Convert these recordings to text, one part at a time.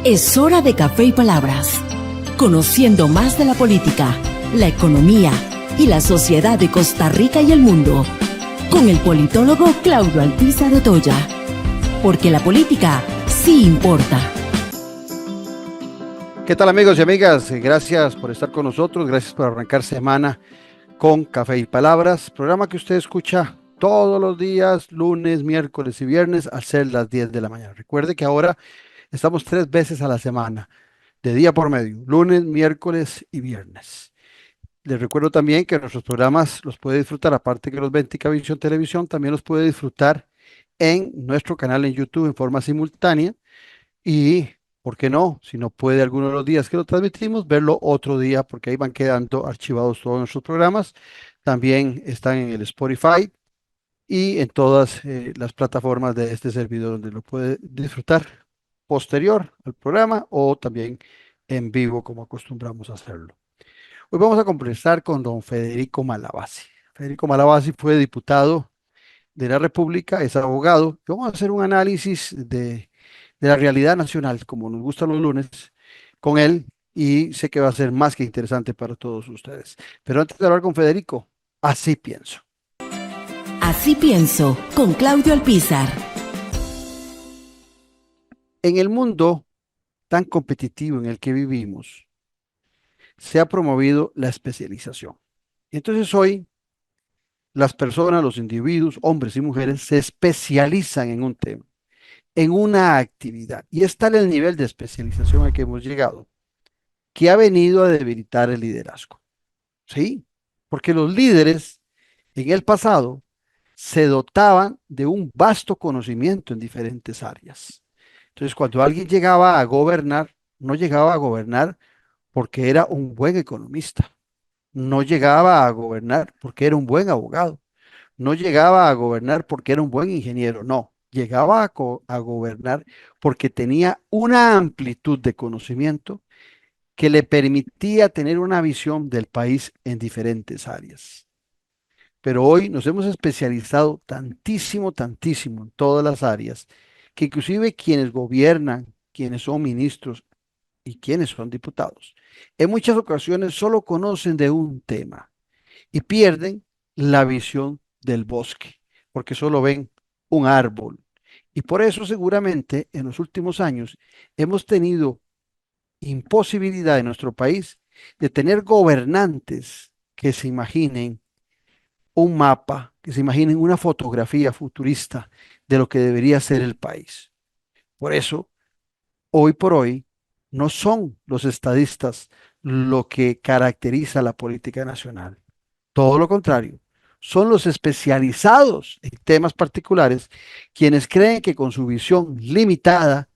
Es hora de Café y Palabras, conociendo más de la política, la economía y la sociedad de Costa Rica y el mundo, con el politólogo Claudio Alpizar Otoya, porque la política sí importa. ¿Qué tal, amigos y amigas? Gracias por estar con nosotros, gracias por arrancar semana con Café y Palabras, programa que usted escucha todos los días, lunes, miércoles y viernes, al ser las 10 de la mañana. Recuerde que ahora estamos 3 veces a la semana, de día por medio, lunes, miércoles y viernes. Les recuerdo también que nuestros programas los puede disfrutar, aparte que los ven en Ticavisión Televisión, también los puede disfrutar en nuestro canal en YouTube en forma simultánea y, ¿por qué no? Si no puede alguno de los días que lo transmitimos, verlo otro día, porque ahí van quedando archivados todos nuestros programas. También están en el Spotify y en todas las plataformas de este servidor donde lo puede disfrutar posterior al programa o también en vivo como acostumbramos a hacerlo. Hoy vamos a conversar con don Federico Malavasi. Federico Malavasi fue diputado de la República, es abogado. Vamos a hacer un análisis de la realidad nacional, como nos gustan los lunes, con él, y sé que va a ser más que interesante para todos ustedes. Pero antes de hablar con Federico, así pienso. Así pienso, con Claudio Alpizar. En el mundo tan competitivo en el que vivimos, se ha promovido la especialización. Entonces hoy, las personas, los individuos, hombres y mujeres, se especializan en un tema, en una actividad. Y es tal el nivel de especialización al que hemos llegado, que ha venido a debilitar el liderazgo. ¿Sí? Porque los líderes en el pasado se dotaban de un vasto conocimiento en diferentes áreas. Entonces, cuando alguien llegaba a gobernar, no llegaba a gobernar porque era un buen economista, no llegaba a gobernar porque era un buen abogado, no llegaba a gobernar porque era un buen ingeniero, no, llegaba a gobernar porque tenía una amplitud de conocimiento que le permitía tener una visión del país en diferentes áreas. Pero hoy nos hemos especializado tantísimo, tantísimo en todas las áreas, que inclusive quienes gobiernan, quienes son ministros y quienes son diputados, en muchas ocasiones solo conocen de un tema y pierden la visión del bosque, porque solo ven un árbol. Y por eso seguramente en los últimos años hemos tenido imposibilidad en nuestro país de tener gobernantes que se imaginen un mapa, que se imaginen una fotografía futurista de lo que debería ser el país. Por eso, hoy por hoy, no son los estadistas lo que caracteriza la política nacional. Todo lo contrario, son los especializados en temas particulares quienes creen que con su visión limitada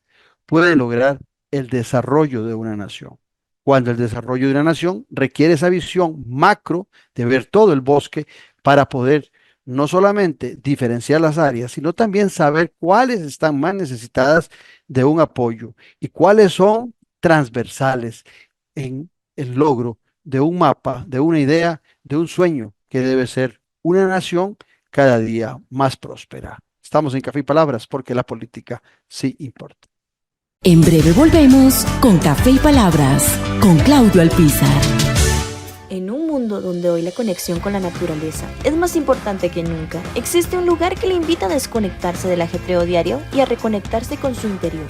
pueden lograr el desarrollo de una nación. Cuando el desarrollo de una nación requiere esa visión macro de ver todo el bosque para poder no solamente diferenciar las áreas, sino también saber cuáles están más necesitadas de un apoyo y cuáles son transversales en el logro de un mapa, de una idea, de un sueño que debe ser una nación cada día más próspera. Estamos en Café y Palabras porque la política sí importa. En breve volvemos con Café y Palabras, con Claudio Alpizar. En un mundo donde hoy la conexión con la naturaleza es más importante que nunca, existe un lugar que le invita a desconectarse del ajetreo diario y a reconectarse con su interior.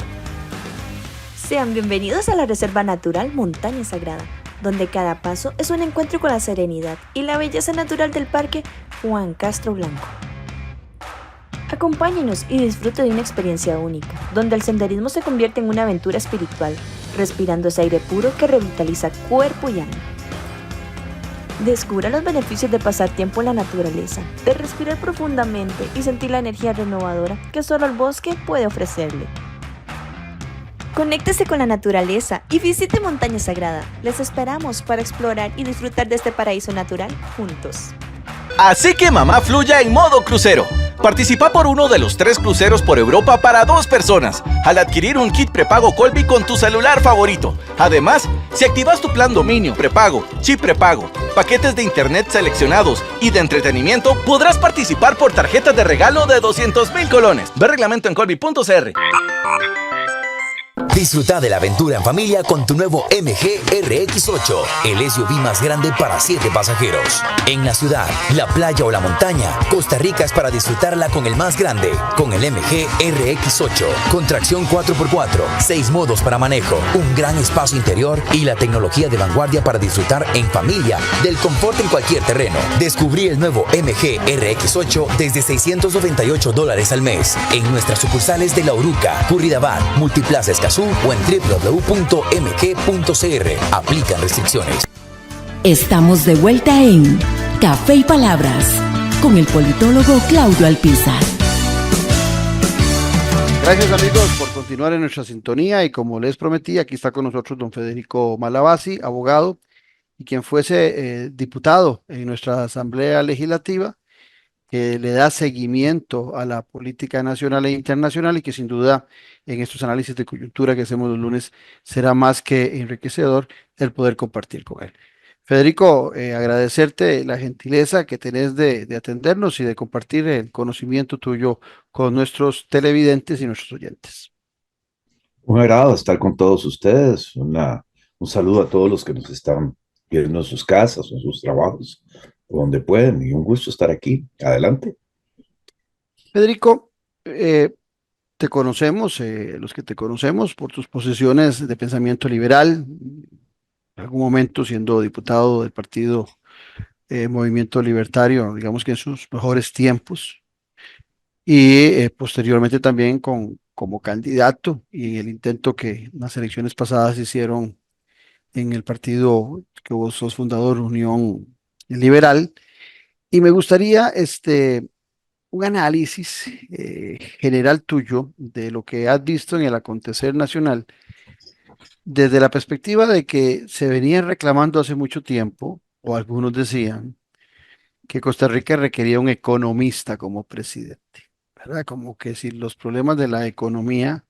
Sean bienvenidos a la Reserva Natural Montaña Sagrada, donde cada paso es un encuentro con la serenidad y la belleza natural del Parque Juan Castro Blanco. Acompáñenos y disfrute de una experiencia única, donde el senderismo se convierte en una aventura espiritual, respirando ese aire puro que revitaliza cuerpo y alma. Descubra los beneficios de pasar tiempo en la naturaleza, de respirar profundamente y sentir la energía renovadora que solo el bosque puede ofrecerle. Conéctese con la naturaleza y visite Montaña Sagrada. Les esperamos para explorar y disfrutar de este paraíso natural juntos. Así que mamá fluya en modo crucero. Participa por uno de los 3 cruceros por Europa para 2 personas al adquirir un kit prepago Colby con tu celular favorito. Además, si activas tu plan dominio, prepago, chip prepago, paquetes de internet seleccionados y de entretenimiento, podrás participar por tarjetas de regalo de 200,000 colones. Ve reglamento en colby.cr. Disfruta de la aventura en familia con tu nuevo MG RX8, el SUV más grande para 7 pasajeros. En la ciudad, la playa o la montaña, Costa Rica es para disfrutarla con el más grande, con el MG RX8, con tracción 4x4, 6 modos para manejo, un gran espacio interior y la tecnología de vanguardia para disfrutar en familia del confort en cualquier terreno. Descubrí el nuevo MG RX8 desde $698 al mes en nuestras sucursales de La Uruca, Curridabat, Multiplaza Escazú o en www.mg.cr. Aplican restricciones. Estamos de vuelta en Café y Palabras con el politólogo Claudio Alpizar. Gracias amigos por continuar en nuestra sintonía y como les prometí, aquí está con nosotros don Federico Malavasi, abogado y quien fuese diputado en nuestra Asamblea Legislativa, que le da seguimiento a la política nacional e internacional y que sin duda en estos análisis de coyuntura que hacemos los lunes será más que enriquecedor el poder compartir con él. Federico, agradecerte la gentileza que tenés de atendernos y de compartir el conocimiento tuyo con nuestros televidentes y nuestros oyentes. Un agrado estar con todos ustedes. Un saludo a todos los que nos están viendo en sus casas, en sus trabajos, donde pueden, y un gusto estar aquí. Adelante. Federico, te conocemos, los que te conocemos, por tus posiciones de pensamiento liberal, en algún momento siendo diputado del partido Movimiento Libertario, digamos que en sus mejores tiempos, y posteriormente también como candidato y el intento que las elecciones pasadas hicieron en el partido que vos sos fundador, Unión Liberal. Y me gustaría un análisis general tuyo de lo que has visto en el acontecer nacional desde la perspectiva de que se venía reclamando hace mucho tiempo, o algunos decían, que Costa Rica requería un economista como presidente, ¿verdad? Como que si los problemas de la economía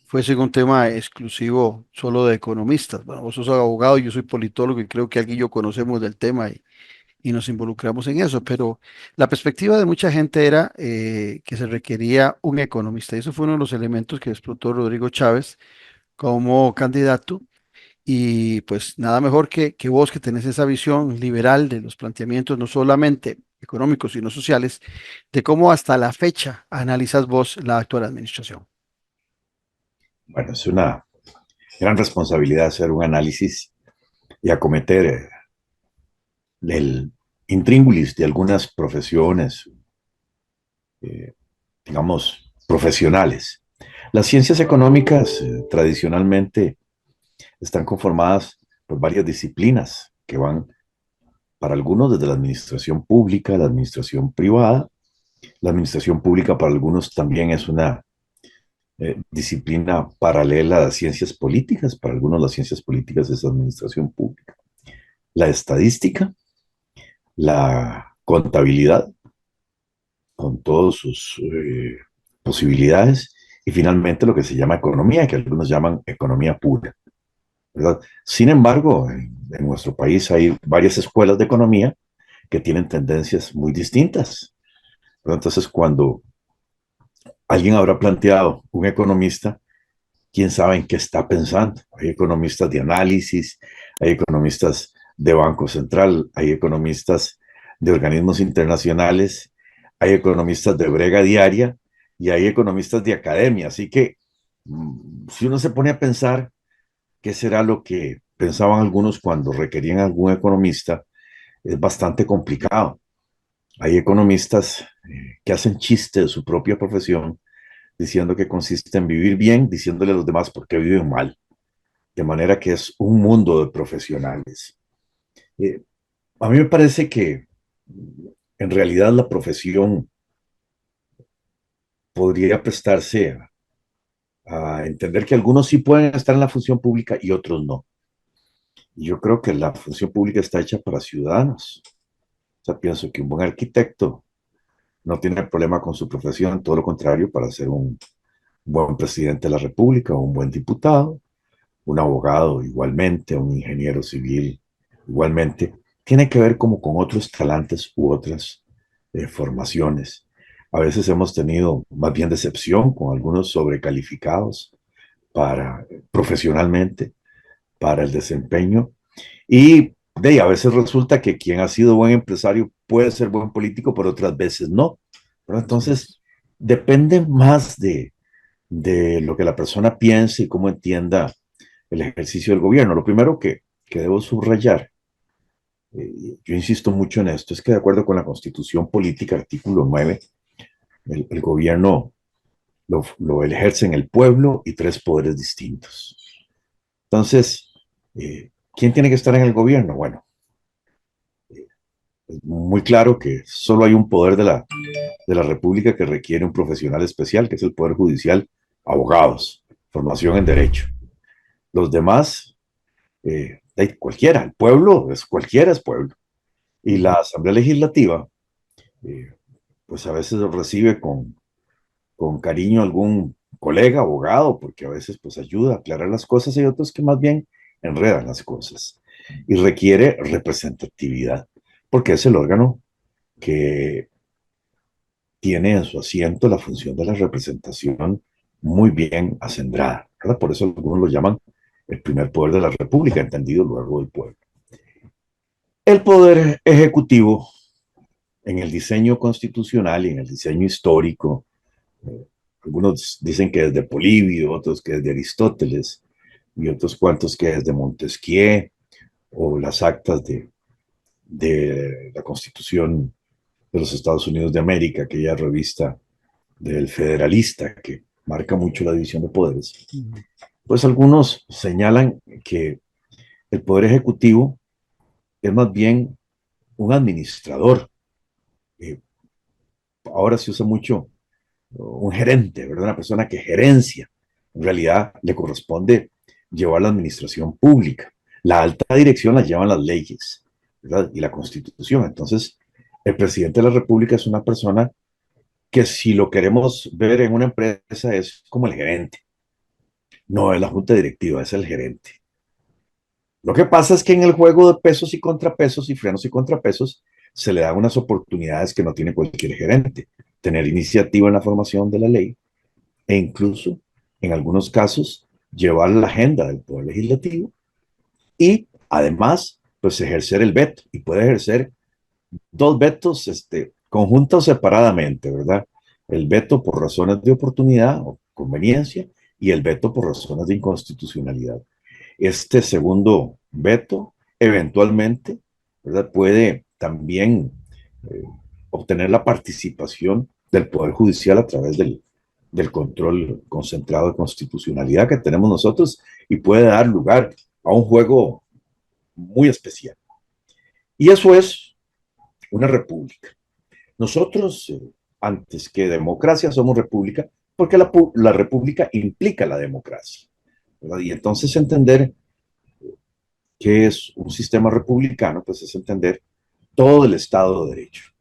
fuesen un tema exclusivo solo de economistas. Bueno, vos sos abogado, yo soy politólogo y creo que aquí y yo conocemos del tema y nos involucramos en eso, pero la perspectiva de mucha gente era que se requería un economista y eso fue uno de los elementos que explotó Rodrigo Chávez como candidato y pues nada mejor que vos que tenés esa visión liberal de los planteamientos no solamente económicos sino sociales, de cómo hasta la fecha analizas vos la actual administración. Bueno, es una gran responsabilidad hacer un análisis y acometer el intríngulis de algunas profesiones, digamos, profesionales. Las ciencias económicas tradicionalmente están conformadas por varias disciplinas que van para algunos desde la administración pública, la administración privada. La administración pública para algunos también es una disciplina paralela a las ciencias políticas. Para algunos las ciencias políticas es administración pública. La estadística, la contabilidad, con todas sus posibilidades, y finalmente lo que se llama economía, que algunos llaman economía pura, ¿verdad? Sin embargo, en nuestro país hay varias escuelas de economía que tienen tendencias muy distintas, ¿verdad? Entonces, cuando alguien habrá planteado un economista, quién sabe en qué está pensando. Hay economistas de análisis, hay economistas de Banco Central, hay economistas de organismos internacionales, hay economistas de brega diaria y hay economistas de academia. Así que si uno se pone a pensar qué será lo que pensaban algunos cuando requerían algún economista, es bastante complicado. Hay economistas que hacen chiste de su propia profesión, diciendo que consiste en vivir bien, diciéndole a los demás por qué viven mal. De manera que es un mundo de profesionales. A mí me parece que en realidad la profesión podría prestarse a entender que algunos sí pueden estar en la función pública y otros no. Y yo creo que la función pública está hecha para ciudadanos. O sea, pienso que un buen arquitecto no tiene problema con su profesión, todo lo contrario, para ser un buen presidente de la República o un buen diputado, un abogado igualmente, un ingeniero civil igualmente, tiene que ver como con otros talantes u otras formaciones. A veces hemos tenido más bien decepción con algunos sobrecalificados profesionalmente, para el desempeño. Y a veces resulta que quien ha sido buen empresario puede ser buen político, pero otras veces no. Pero entonces, depende más de lo que la persona piense y cómo entienda el ejercicio del gobierno. Lo primero que debo subrayar, yo insisto mucho en esto, es que de acuerdo con la Constitución Política, artículo 9, el gobierno lo ejercen el pueblo y tres poderes distintos. Entonces, ¿quién tiene que estar en el gobierno? Bueno, es muy claro que solo hay un poder de la República que requiere un profesional especial, que es el Poder Judicial, abogados, formación en derecho. Los demás, cualquiera, el pueblo, cualquiera es pueblo. Y la Asamblea Legislativa, pues a veces recibe con cariño a algún colega, abogado, porque a veces pues ayuda a aclarar las cosas, y hay otros que más bien enredan las cosas. Y requiere representatividad, porque es el órgano que tiene en su asiento la función de la representación muy bien acendrada, ¿verdad? Por eso algunos lo llaman el primer poder de la República, entendido luego del pueblo. El poder ejecutivo, en el diseño constitucional y en el diseño histórico, algunos dicen que es de Polibio, otros que es de Aristóteles, y otros cuantos que es de Montesquieu, o las actas de la Constitución de los Estados Unidos de América, aquella revista del Federalista que marca mucho la división de poderes. Pues algunos señalan que el poder ejecutivo es más bien un administrador. Ahora se usa mucho un gerente, ¿verdad? Una persona que gerencia. En realidad le corresponde llevar la administración pública. La alta dirección la llevan las leyes, ¿verdad? Y la Constitución. Entonces, el presidente de la República es una persona que, si lo queremos ver en una empresa, es como el gerente. No es la junta directiva, es el gerente. Lo que pasa es que en el juego de pesos y contrapesos y frenos y contrapesos se le dan unas oportunidades que no tiene cualquier gerente. Tener iniciativa en la formación de la ley e incluso, en algunos casos, llevar la agenda del Poder Legislativo y, además, pues ejercer el veto. Y puede ejercer dos vetos conjuntos separadamente, ¿verdad? El veto por razones de oportunidad o conveniencia y el veto por razones de inconstitucionalidad. Este segundo veto, eventualmente, ¿verdad?, puede también obtener la participación del Poder Judicial a través del control concentrado de constitucionalidad que tenemos nosotros, y puede dar lugar a un juego muy especial. Y eso es una república. Nosotros, antes que democracia, somos república porque la república implica la democracia, ¿verdad? Y entonces entender qué es un sistema republicano, pues es entender todo el Estado de Derecho.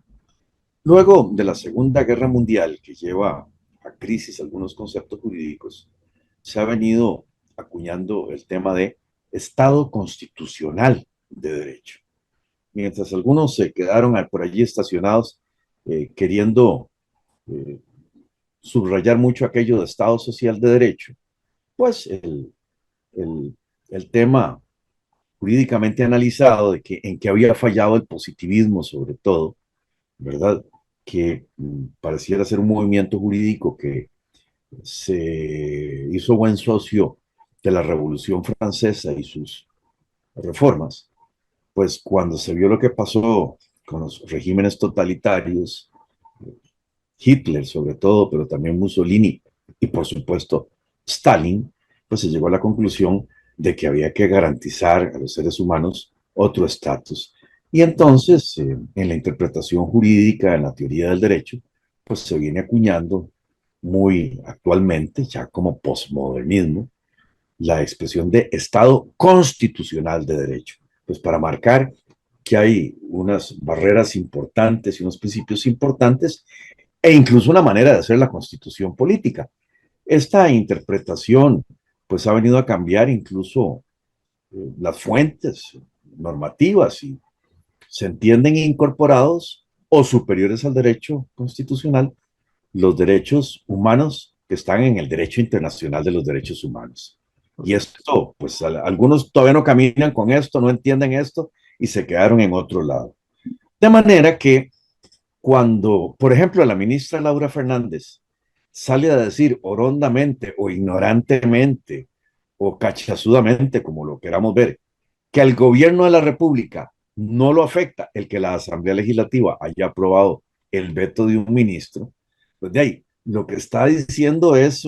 Luego de la Segunda Guerra Mundial, que lleva a crisis algunos conceptos jurídicos, se ha venido acuñando el tema de Estado constitucional de derecho. Mientras algunos se quedaron por allí estacionados queriendo subrayar mucho aquello de Estado social de derecho, pues el tema jurídicamente analizado de en que había fallado el positivismo, sobre todo, ¿verdad?, que pareciera ser un movimiento jurídico que se hizo buen socio de la Revolución Francesa y sus reformas. Pues cuando se vio lo que pasó con los regímenes totalitarios, Hitler sobre todo, pero también Mussolini y por supuesto Stalin, pues se llegó a la conclusión de que había que garantizar a los seres humanos otro estatus. Y entonces, en la interpretación jurídica, en la teoría del derecho, pues se viene acuñando muy actualmente, ya como posmodernismo, la expresión de Estado constitucional de derecho, pues para marcar que hay unas barreras importantes y unos principios importantes e incluso una manera de hacer la constitución política. Esta interpretación pues ha venido a cambiar incluso las fuentes normativas, y se entienden incorporados o superiores al derecho constitucional los derechos humanos que están en el derecho internacional de los derechos humanos. Y esto, pues algunos todavía no caminan con esto, no entienden esto y se quedaron en otro lado. De manera que cuando, por ejemplo, la ministra Laura Fernández sale a decir orondamente o ignorantemente o cachazudamente, como lo queramos ver, que al gobierno de la República no lo afecta el que la Asamblea Legislativa haya aprobado el veto de un ministro, pues de ahí, lo que está diciendo es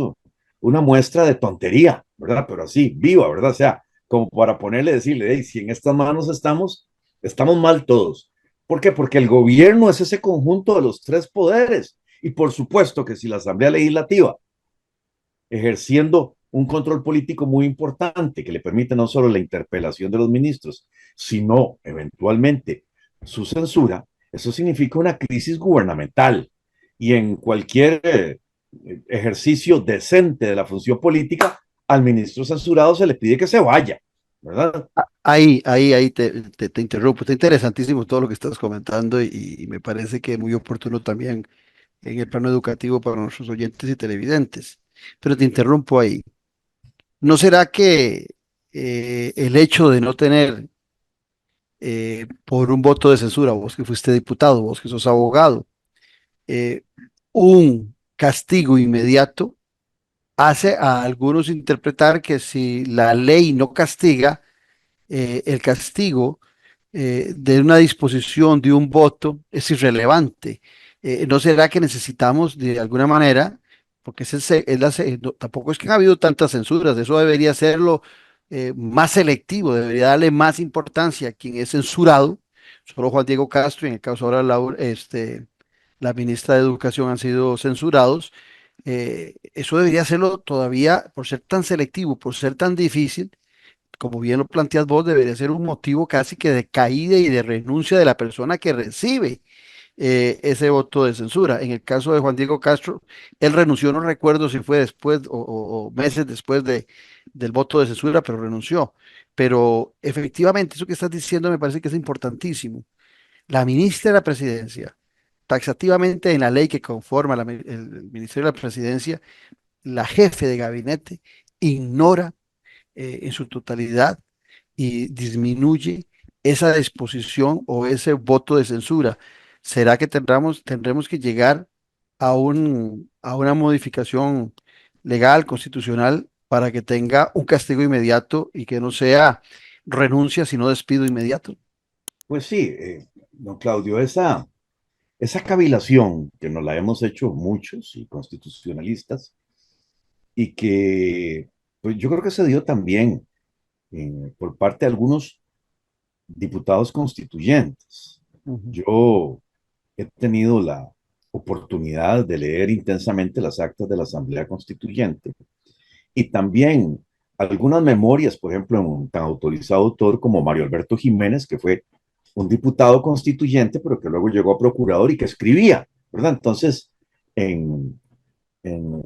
una muestra de tontería, ¿verdad? Pero así, viva, ¿verdad? O sea, como para ponerle, decirle, hey, si en estas manos estamos, estamos mal todos. ¿Por qué? Porque el gobierno es ese conjunto de los tres poderes. Y por supuesto que si la Asamblea Legislativa, ejerciendo un control político muy importante que le permite no solo la interpelación de los ministros, sino eventualmente su censura, eso significa una crisis gubernamental. Y en cualquier ejercicio decente de la función política, al ministro censurado se le pide que se vaya, ¿verdad? Ahí te interrumpo. Está interesantísimo todo lo que estás comentando y me parece que muy oportuno también en el plano educativo para nuestros oyentes y televidentes. Pero te interrumpo ahí. ¿No será que el hecho de no tener por un voto de censura, vos que fuiste diputado, vos que sos abogado, eh, un castigo inmediato hace a algunos interpretar que si la ley no castiga, el castigo de una disposición de un voto es irrelevante? ¿No será que necesitamos de alguna manera, porque tampoco es que ha habido tantas censuras, eso debería serlo más selectivo, debería darle más importancia a quien es censurado? Solo Juan Diego Castro y en el caso ahora la ministra de Educación han sido censurados. Eso debería hacerlo todavía por ser tan selectivo, por ser tan difícil, como bien lo planteas vos, debería ser un motivo casi que de caída y de renuncia de la persona que recibe ese voto de censura. En el caso de Juan Diego Castro, él renunció, no recuerdo si fue después o meses después del voto de censura, pero renunció. Pero efectivamente, eso que estás diciendo me parece que es importantísimo. La ministra de la Presidencia, taxativamente en la ley que conforma el Ministerio de la Presidencia, la jefe de gabinete ignora en su totalidad y disminuye esa disposición o ese voto de censura. ¿Será que tendremos que llegar a una modificación legal, constitucional, para que tenga un castigo inmediato y que no sea renuncia, sino despido inmediato? Pues sí, don Claudio, esa cavilación que nos la hemos hecho muchos y constitucionalistas y que pues yo creo que se dio también por parte de algunos diputados constituyentes. Ujú. Yo he tenido la oportunidad de leer intensamente las actas de la Asamblea Constituyente y también algunas memorias, por ejemplo, en un tan autorizado autor como Mario Alberto Jiménez, que fue un diputado constituyente, pero que luego llegó a procurador y que escribía, ¿verdad? Entonces, en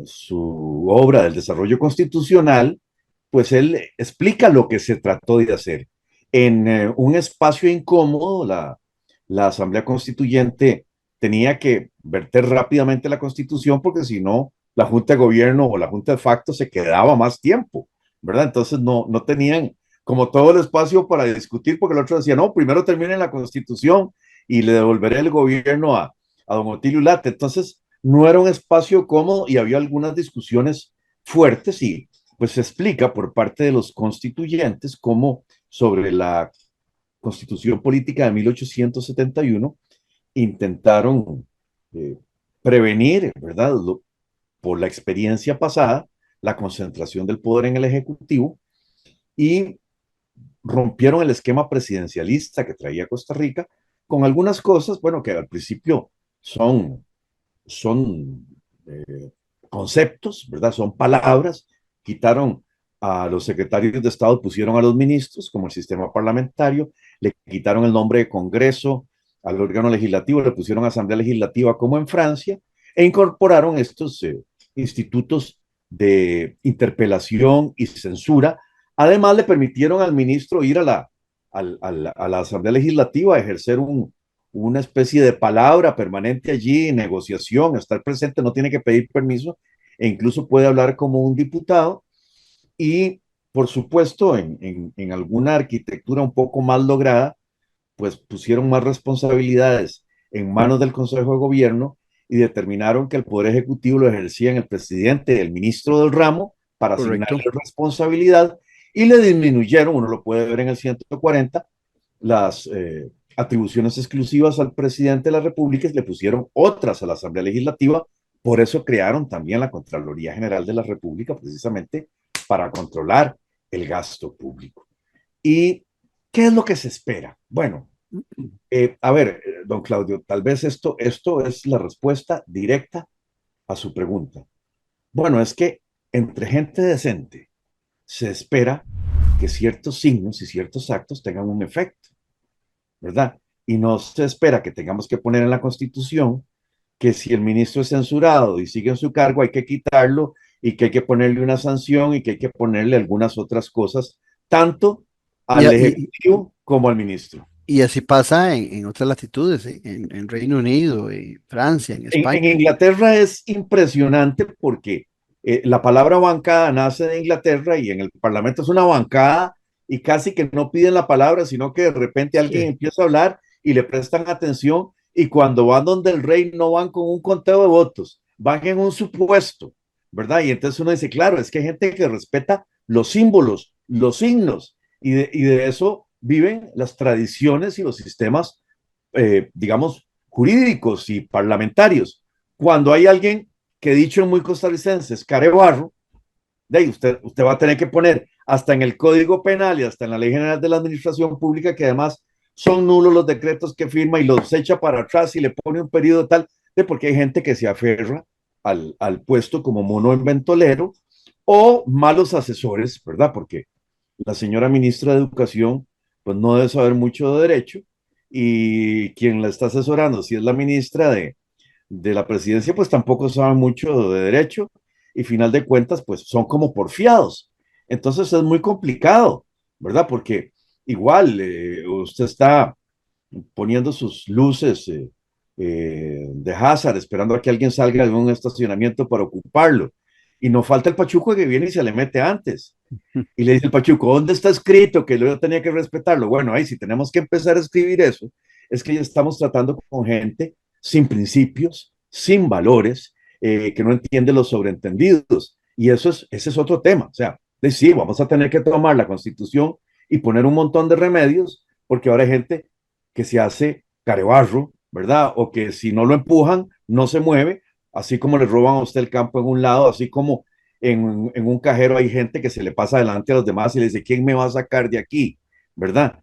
su obra del desarrollo constitucional, pues él explica lo que se trató de hacer. En un espacio incómodo, la Asamblea Constituyente tenía que verter rápidamente la Constitución porque si no, la Junta de Gobierno o la Junta de Facto se quedaba más tiempo, ¿verdad? Entonces no tenían como todo el espacio para discutir porque el otro decía, no, primero terminen la Constitución y le devolveré el gobierno a don Otilio Late. Entonces, no era un espacio cómodo y había algunas discusiones fuertes y pues se explica por parte de los constituyentes cómo sobre la Constitución Política de 1871 intentaron eh, prevenir, ¿verdad? Por la experiencia pasada, la concentración del poder en el Ejecutivo y rompieron el esquema presidencialista que traía Costa Rica con algunas cosas, bueno, que al principio son eh, conceptos, ¿verdad? Son palabras. Quitaron a los secretarios de Estado, pusieron a los ministros como el sistema parlamentario, le quitaron el nombre de Congreso al órgano legislativo, le pusieron Asamblea Legislativa como en Francia e incorporaron estos institutos de interpelación y censura. Además, le permitieron al ministro ir a la Asamblea Legislativa a ejercer una especie de palabra permanente allí, negociación, estar presente, no tiene que pedir permiso. e incluso puede hablar como un diputado y, por supuesto, en alguna arquitectura un poco más lograda, pues pusieron más responsabilidades en manos del Consejo de Gobierno y determinaron que el Poder Ejecutivo lo ejercían el presidente, el ministro del ramo, para Correcto. asignarle responsabilidad y le disminuyeron, uno lo puede ver en el 140, las atribuciones exclusivas al presidente de la República y le pusieron otras a la Asamblea Legislativa. Por eso crearon también la Contraloría General de la República, precisamente para controlar el gasto público. ¿Y qué es lo que se espera? Bueno, a ver, don Claudio, tal vez esto es la respuesta directa a su pregunta. Bueno, es que entre gente decente se espera que ciertos signos y ciertos actos tengan un efecto, ¿verdad? Y no se espera que tengamos que poner en la Constitución que si el ministro es censurado y sigue en su cargo hay que quitarlo y que hay que ponerle una sanción y que hay que ponerle algunas otras cosas, tanto Y, al Ejecutivo como al ministro. y así pasa en otras latitudes, en Reino Unido, en Francia, en España. En Inglaterra es impresionante porque la palabra bancada nace de Inglaterra y en el Parlamento es una bancada y casi que no piden la palabra, sino que de repente alguien Sí. empieza a hablar y le prestan atención y cuando van donde el rey no van con un conteo de votos, van en un supuesto, ¿verdad? Y entonces uno dice, claro, es que hay gente que respeta los símbolos, los signos y de eso viven las tradiciones y los sistemas, digamos, jurídicos y parlamentarios. Cuando hay alguien que dicho en muy costarricense es carebarro, de ahí usted va a tener que poner hasta en el Código Penal y hasta en la Ley General de la Administración Pública que además son nulos los decretos que firma y los echa para atrás y le pone un periodo tal, de porque hay gente que se aferra al puesto como mono en ventolero o malos asesores, ¿verdad? Porque la señora ministra de Educación pues no debe saber mucho de derecho y quien la está asesorando, si es la ministra de la presidencia, pues tampoco sabe mucho de derecho y final de cuentas, pues son como porfiados. Entonces es muy complicado, ¿verdad? Porque igual usted está poniendo sus luces de hazard, esperando a que alguien salga de un estacionamiento para ocuparlo. Y no falta el pachuco que viene y se le mete antes. Y le dice el pachuco, ¿dónde está escrito que yo tenía que respetarlo? Bueno, ahí si tenemos que empezar a escribir eso, es que ya estamos tratando con gente sin principios, sin valores, que no entiende los sobreentendidos. Y ese es otro tema. O sea, de sí, vamos a tener que tomar la Constitución y poner un montón de remedios, porque ahora hay gente que se hace carebarro, ¿verdad? O que si no lo empujan, no se mueve, así como le roban a usted el campo en un lado, así como en un cajero hay gente que se le pasa adelante a los demás y le dice, ¿quién me va a sacar de aquí? ¿Verdad?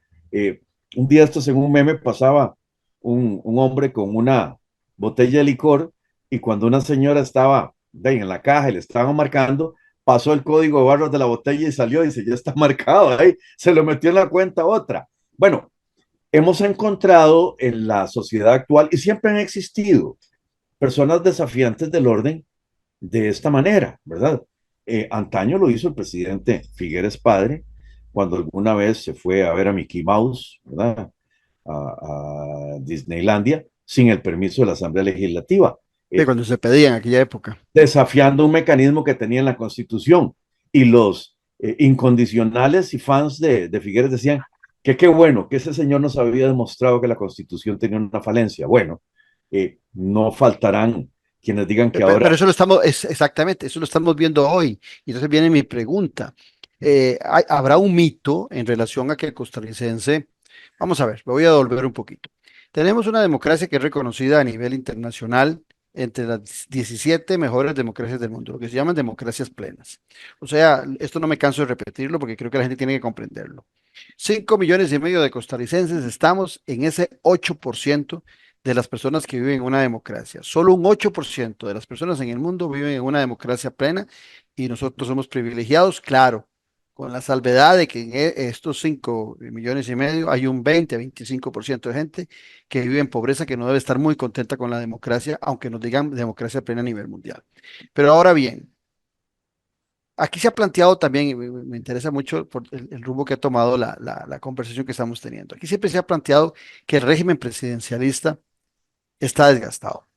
Un día esto en un meme pasaba un hombre con una botella de licor y cuando una señora estaba en la caja y le estaban marcando, pasó el código de barras de la botella y salió y dice, ya está marcado ahí, se lo metió en la cuenta otra. Bueno, hemos encontrado en la sociedad actual y siempre han existido personas desafiantes del orden de esta manera, ¿verdad? Antaño lo hizo el presidente Figueres Padre, cuando alguna vez se fue a ver a Mickey Mouse, ¿verdad? A Disneylandia, sin el permiso de la Asamblea Legislativa, De cuando se pedía en aquella época. desafiando un mecanismo que tenía en la Constitución. Y los incondicionales y fans de Figueres decían que qué bueno, que ese señor nos había demostrado que la Constitución tenía una falencia. Bueno, no faltarán quienes digan que ahora... Pero eso lo estamos, exactamente, eso lo estamos viendo hoy. Y entonces viene mi pregunta. ¿Habrá un mito en relación a que el costarricense, vamos a ver, me voy a devolver un poquito. Tenemos una democracia que es reconocida a nivel internacional entre las 17 mejores democracias del mundo, lo que se llaman democracias plenas. O sea, esto no me canso de repetirlo porque creo que la gente tiene que comprenderlo. 5,5 millones de costarricenses estamos en ese 8% de las personas que viven en una democracia. Solo un 8% de las personas en el mundo viven en una democracia plena y nosotros somos privilegiados, claro, con la salvedad de que en estos 5,5 millones hay un 20 a 25% de gente que vive en pobreza, que no debe estar muy contenta con la democracia, aunque nos digan democracia plena a nivel mundial. Pero ahora bien, aquí se ha planteado también, y me interesa mucho por el rumbo que ha tomado la conversación que estamos teniendo. Aquí siempre se ha planteado que el régimen presidencialista está desgastado,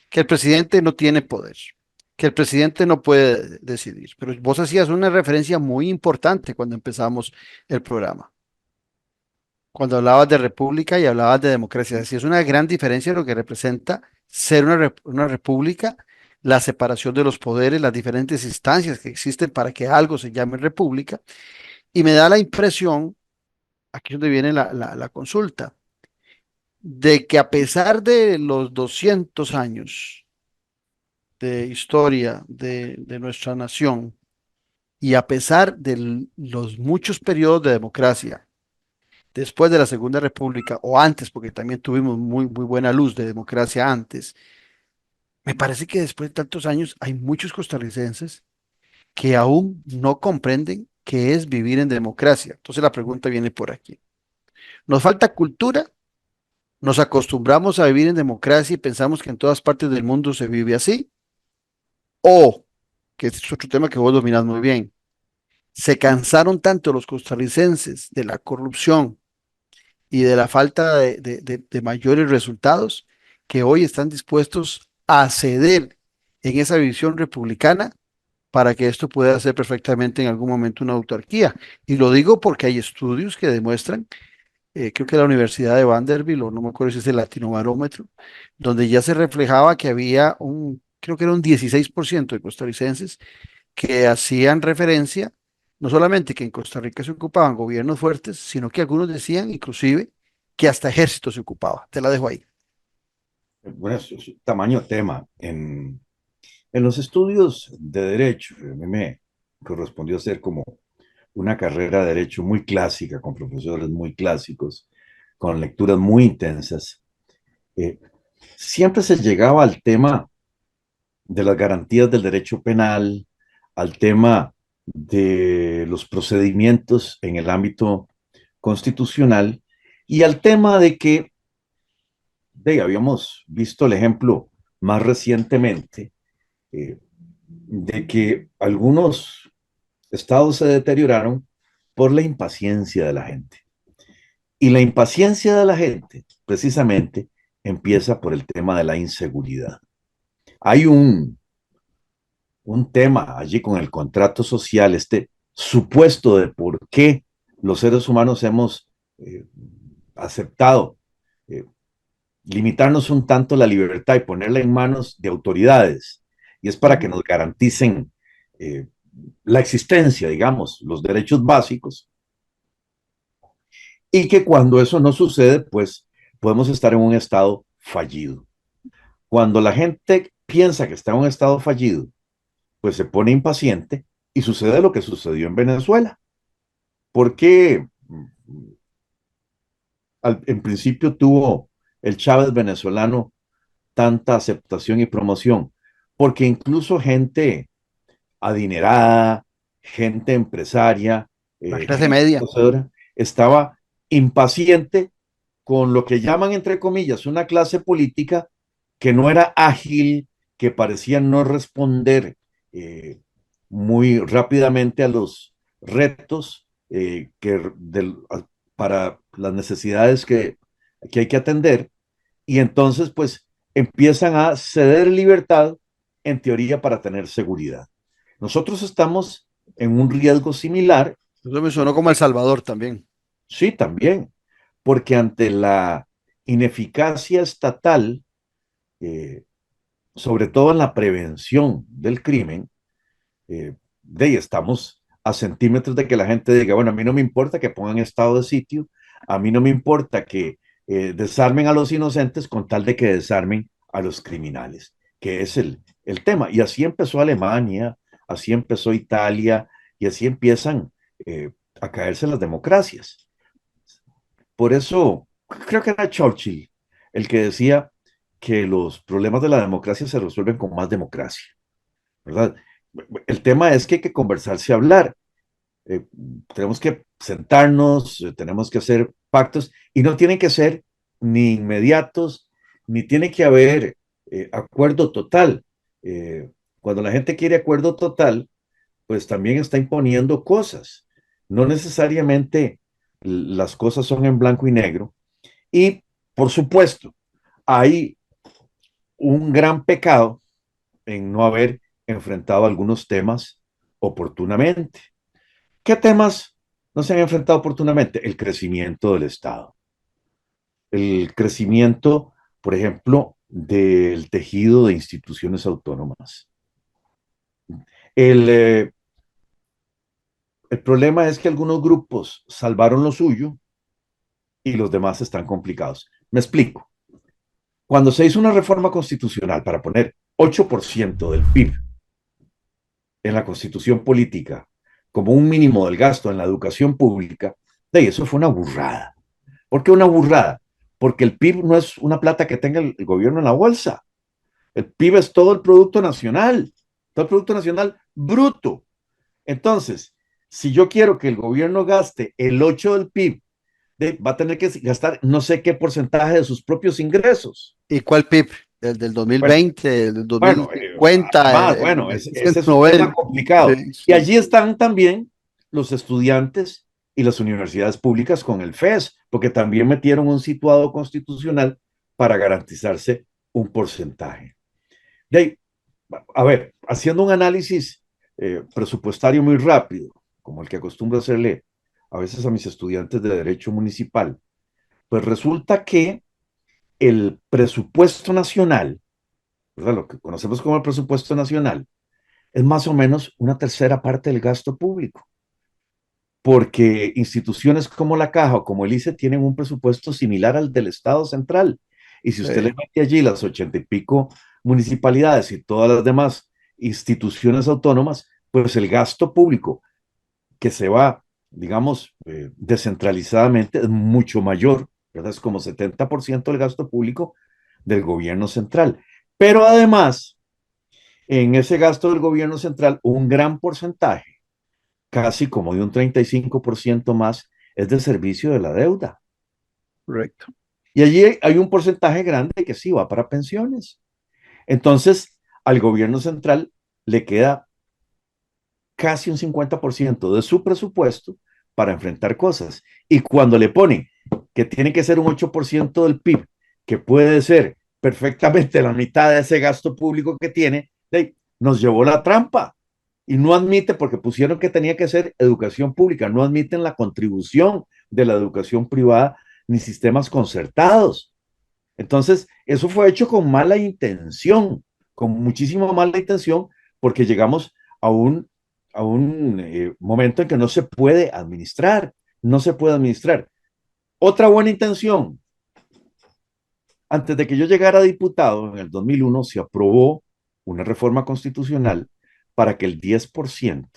que el presidente no tiene poder, que el presidente no puede decidir. Pero vos hacías una referencia muy importante cuando empezamos el programa, cuando hablabas de república y hablabas de democracia. Así es una gran diferencia lo que representa ser una república, la separación de los poderes, las diferentes instancias que existen para que algo se llame república. Y me da la impresión, aquí es donde viene la consulta, de que a pesar de los 200 años de historia de nuestra nación y a pesar de los muchos periodos de democracia, después de la Segunda República o antes, porque también tuvimos muy buena luz de democracia antes, me parece que después de tantos años hay muchos costarricenses que aún no comprenden qué es vivir en democracia. Entonces la pregunta viene por aquí. ¿Nos falta cultura? ¿Nos acostumbramos a vivir en democracia y pensamos que en todas partes del mundo se vive así? ¿O, que este es otro tema que vos dominás muy bien, se cansaron tanto los costarricenses de la corrupción y de la falta de mayores resultados que hoy están dispuestos a ceder en esa visión republicana para que esto pueda ser perfectamente en algún momento una autarquía? Y lo digo porque hay estudios que demuestran, creo que la Universidad de Vanderbilt, o no me acuerdo si es el Latinobarómetro, donde ya se reflejaba que había creo que era un 16% de costarricenses que hacían referencia, no solamente que en Costa Rica se ocupaban gobiernos fuertes, sino que algunos decían inclusive que hasta ejército se ocupaba. Te la dejo ahí. Bueno, es un tamaño tema. En los estudios de derecho, a mí me correspondió hacer como una carrera de derecho muy clásica, con profesores muy clásicos, con lecturas muy intensas. Eh, Siempre se llegaba al tema de las garantías del derecho penal, al tema de los procedimientos en el ámbito constitucional y al tema de que habíamos visto el ejemplo más recientemente de que algunos estados se deterioraron por la impaciencia de la gente. Y la impaciencia de la gente, precisamente, empieza por el tema de la inseguridad. Hay un tema allí con el contrato social, este supuesto de por qué los seres humanos hemos aceptado limitarnos un tanto la libertad y ponerla en manos de autoridades. Y es para que nos garanticen la existencia, digamos, los derechos básicos. Y que cuando eso no sucede, pues podemos estar en un estado fallido. Cuando la gente piensa que está en un estado fallido, pues se pone impaciente y sucede lo que sucedió en Venezuela. Porque en principio tuvo el Chávez venezolano tanta aceptación y promoción, porque incluso gente adinerada, gente empresaria, La clase media. estaba impaciente con lo que llaman, entre comillas, una clase política que no era ágil, que parecía no responder muy rápidamente a los retos para las necesidades que hay que atender, y entonces pues empiezan a ceder libertad en teoría para tener seguridad. Nosotros estamos en un riesgo similar. Eso me sonó como El Salvador también. Sí, también, porque ante la ineficacia estatal, eh, sobre todo en la prevención del crimen, de ahí estamos a centímetros de que la gente diga, bueno, a mí no me importa que pongan estado de sitio, a mí no me importa que desarmen a los inocentes con tal de que desarmen a los criminales, que es el tema. Y así empezó Alemania, así empezó Italia, y así empiezan a caerse las democracias. Por eso, creo que era Churchill el que decía que los problemas de la democracia se resuelven con más democracia, ¿verdad? El tema es que hay que conversarse y hablar. Tenemos que sentarnos, tenemos que hacer pactos y no tienen que ser ni inmediatos, ni tiene que haber acuerdo total. Cuando la gente quiere acuerdo total, pues también está imponiendo cosas. No necesariamente las cosas son en blanco y negro. Y, por supuesto, hay un gran pecado en no haber enfrentado algunos temas oportunamente. ¿Qué temas no se han enfrentado oportunamente? El crecimiento del Estado. El crecimiento, por ejemplo, del tejido de instituciones autónomas. El, eh, el problema es que algunos grupos salvaron lo suyo y los demás están complicados. Me explico. Cuando se hizo una reforma constitucional para poner 8% del PIB en la constitución política como un mínimo del gasto en la educación pública, eso fue una burrada. ¿Por qué una burrada? Porque el PIB no es una plata que tenga el gobierno en la bolsa. El PIB es todo el Producto Nacional bruto. Entonces, si yo quiero que el gobierno gaste el 8 del PIB, va a tener que gastar no sé qué porcentaje de sus propios ingresos. ¿Y cuál PIB? ¿El del 2020, el del Bueno, 2050? Ese es un tema complicado. Sí, sí. Y allí están también los estudiantes y las universidades públicas con el FES, porque también metieron un situado constitucional para garantizarse un porcentaje. De ahí, a ver, haciendo un análisis presupuestario muy rápido, como el que acostumbro hacerle a veces a mis estudiantes de Derecho Municipal, pues resulta que el presupuesto nacional, ¿verdad? Lo que conocemos como el presupuesto nacional, es más o menos una tercera parte del gasto público, porque instituciones como la Caja o como el ICE tienen un presupuesto similar al del Estado central. Y si usted le mete allí las 80 y pico municipalidades y todas las demás instituciones autónomas, pues el gasto público que se va, digamos, descentralizadamente es mucho mayor, ¿verdad? Es como 70% del gasto público del gobierno central. Pero además, en ese gasto del gobierno central, un gran porcentaje, casi como de un 35% más, es del servicio de la deuda. Correcto. Y allí hay un porcentaje grande que sí va para pensiones. Entonces, al gobierno central le queda casi un 50% de su presupuesto para enfrentar cosas. Y cuando le ponen que tiene que ser un 8% del PIB, que puede ser perfectamente la mitad de ese gasto público que tiene, nos llevó la trampa. Y no admite, porque pusieron que tenía que ser educación pública, no admiten la contribución de la educación privada ni sistemas concertados. Entonces, eso fue hecho con mala intención, con muchísima mala intención, porque llegamos a un momento en que no se puede administrar, no se puede administrar. Otra buena intención. Antes de que yo llegara a diputado, en el 2001, se aprobó una reforma constitucional para que el 10%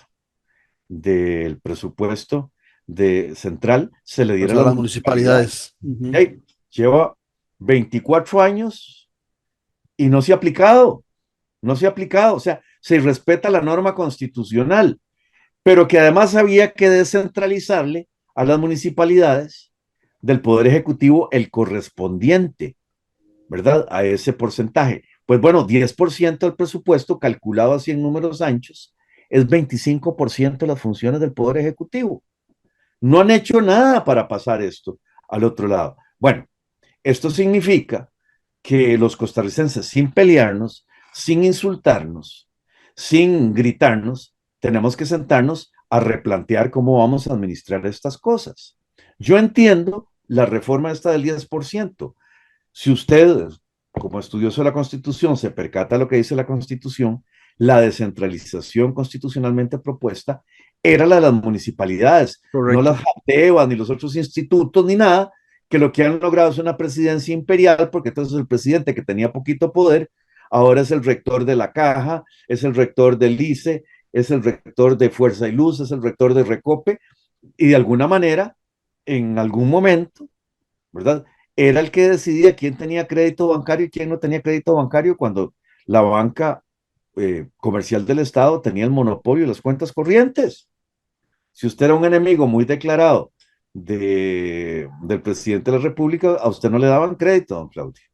del presupuesto central se le diera a las municipalidades. Hey, lleva 24 años y no se ha aplicado, o sea, se irrespeta la norma constitucional, pero que además había que descentralizarle a las municipalidades del Poder Ejecutivo el correspondiente, ¿verdad? A ese porcentaje. Pues bueno, 10% del presupuesto calculado así en números anchos es 25% de las funciones del Poder Ejecutivo. No han hecho nada para pasar esto al otro lado. Bueno, esto significa que los costarricenses, sin pelearnos, sin insultarnos, sin gritarnos, tenemos que sentarnos a replantear cómo vamos a administrar estas cosas. Yo entiendo la reforma esta del 10%. Si usted, como estudioso de la Constitución, se percata de lo que dice la Constitución, la descentralización constitucionalmente propuesta era la de las municipalidades, Correcto. no las JATEVAS, ni los otros institutos, ni nada, que lo que han logrado es una presidencia imperial, porque entonces el presidente que tenía poquito poder, ahora es el rector de la Caja, es el rector del ICE, es el rector de Fuerza y Luz, es el rector de Recope, y de alguna manera, en algún momento, ¿verdad? Era el que decidía quién tenía crédito bancario y quién no tenía crédito bancario cuando la banca comercial del Estado tenía el monopolio de las cuentas corrientes. Si usted era un enemigo muy declarado del presidente de la República, a usted no le daban crédito, don Claudio,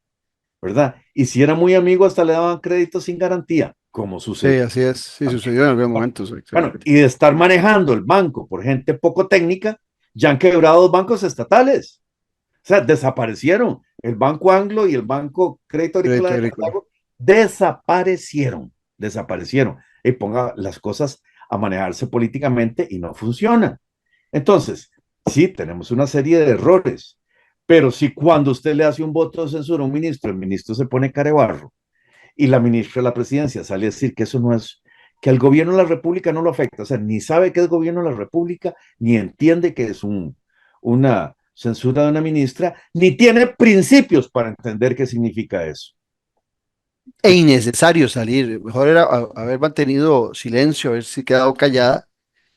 ¿verdad? Y si era muy amigo, hasta le daban crédito sin garantía, como sucede. Sí, así es. Sí, sucedió en algún momento. Bueno, y de estar manejando el banco por gente poco técnica, ya han quebrado dos bancos estatales. O sea, desaparecieron. El Banco Anglo y el Banco Crédito Agrícola de Cartago desaparecieron. desaparecieron. Y ponga las cosas a manejarse políticamente y no funcionan. Entonces, sí, tenemos una serie de errores, pero si cuando usted le hace un voto de censura a un ministro, el ministro se pone carebarro y la ministra de la presidencia sale a decir que eso no es, que al gobierno de la República no lo afecta, o sea, ni sabe que es gobierno de la República, ni entiende que es una censura de una ministra, ni tiene principios para entender qué significa eso. E innecesario salir. Mejor era haber mantenido silencio, haberse quedado callada,